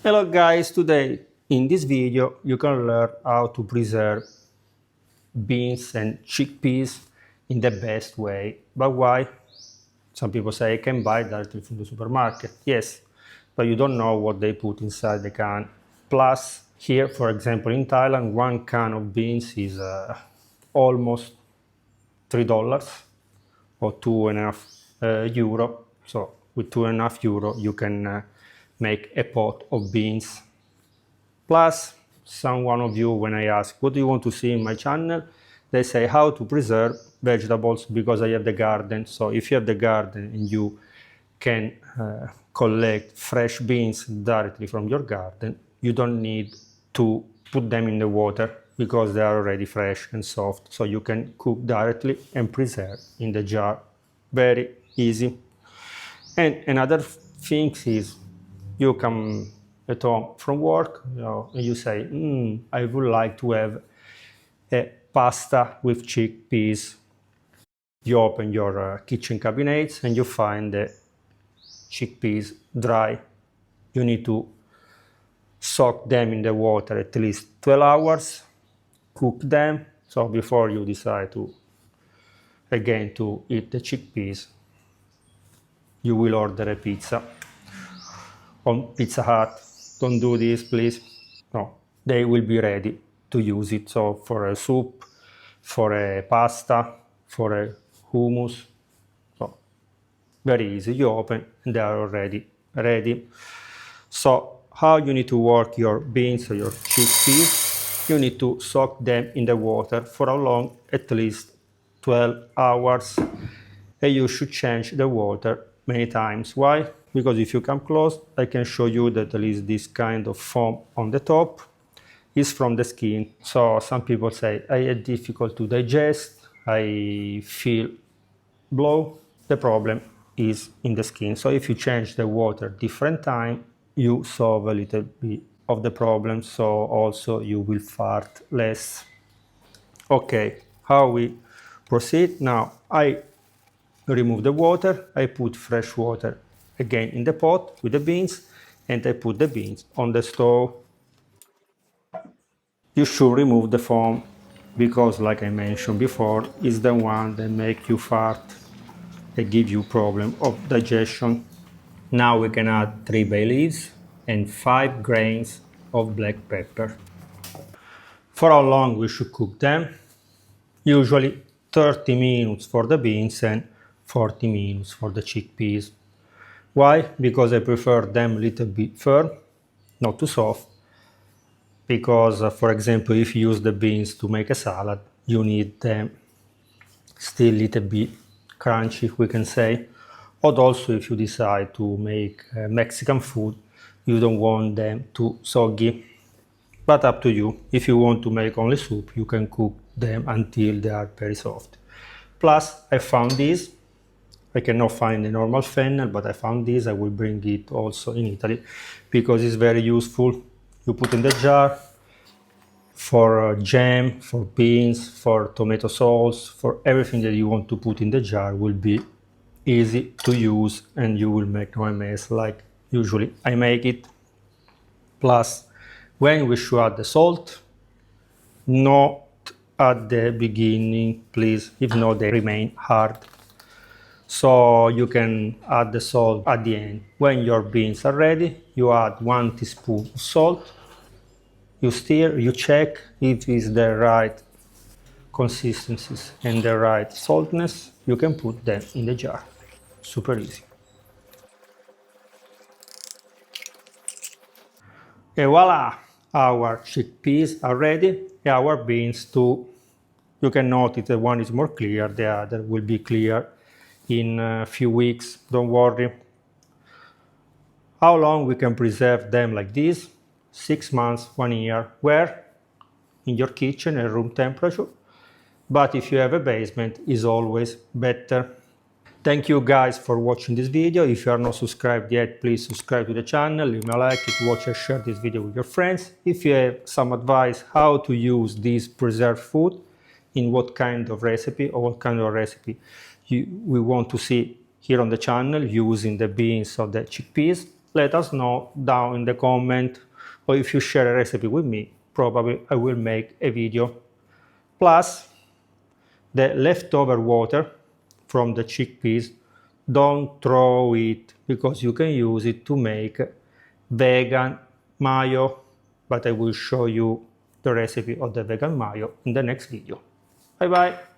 Hello guys, today in this video you can learn how to preserve beans and chickpeas in the best way. But why? Some people say I can buy directly from the supermarket. Yes, but you don't know what they put inside the can. Plus, here, for example, in Thailand, one can of beans is almost $3 or €2.5. So with €2.5 you can make a pot of beans. Plus, one of you, when I ask what do you want to see in my channel, they say how to preserve vegetables because I have the garden. So if you have the garden and you can collect fresh beans directly from your garden, you don't need to put them in the water because they are already fresh and soft. So you can cook directly and preserve in the jar. Very easy. And another thing is you come at home from work, and you say, I would like to have a pasta with chickpeas. You open your kitchen cabinets and you find the chickpeas dry. You need to soak them in the water at least 12 hours, cook them. So before you decide to eat the chickpeas, you will order a pizza on Pizza Hut. Don't do this, please. No, they will be ready to use it. So for a soup, for a pasta, for a hummus. So very easy. You open and they are already ready. So how you need to work your beans or your chickpeas? You need to soak them in the water for how long? At least 12 hours. And you should change the water many times. Why? Because if you come close, I can show you that there is this kind of foam on the top. It's from the skin. So some people say, I have difficult to digest, I feel blow. The problem is in the skin. So if you change the water different time, you solve a little bit of the problem. So also you will fart less. Okay, how we proceed? Now I remove the water, I put fresh water again in the pot with the beans, and I put the beans on the stove. You should remove the foam because, like I mentioned before, it's the one that makes you fart and give you problem of digestion. Now we can add 3 bay leaves and 5 grains of black pepper. For how long we should cook them? Usually 30 minutes for the beans and 40 minutes for the chickpeas. Why? Because I prefer them a little bit firm, not too soft. Because, for example, if you use the beans to make a salad, you need them still a little bit crunchy, we can say. Or also, if you decide to make Mexican food, you don't want them too soggy. But up to you. If you want to make only soup, you can cook them until they are very soft. Plus, I found this. I cannot find a normal fennel, but I found this. I will bring it also in Italy because it's very useful. You put in the jar for jam, for beans, for tomato sauce, for everything that you want to put in the jar will be easy to use and you will make no mess like usually I make it. Plus, when we should add the salt, not at the beginning, please, if not they remain hard. So you can add the salt at the end. When your beans are ready, you add 1 teaspoon of salt. You stir, you check if it's the right consistencies and the right saltness. You can put them in the jar. Super easy. And voila! Our chickpeas are ready. Our beans too. You can notice that one is more clear, the other will be clear in a few weeks, don't worry. How long we can preserve them like this? 6 months, 1 year. Where? In your kitchen at room temperature. But if you have a basement, it's always better. Thank you guys for watching this video. If you are not subscribed yet, please subscribe to the channel, leave me a like, watch and share this video with your friends. If you have some advice how to use this preserved food, in what kind of recipe or what kind of recipe we want to see here on the channel using the beans or the chickpeas, let us know down in the comment, or if you share a recipe with me, probably I will make a video. Plus, the leftover water from the chickpeas, don't throw it, because you can use it to make vegan mayo, but I will show you the recipe of the vegan mayo in the next video. Bye bye!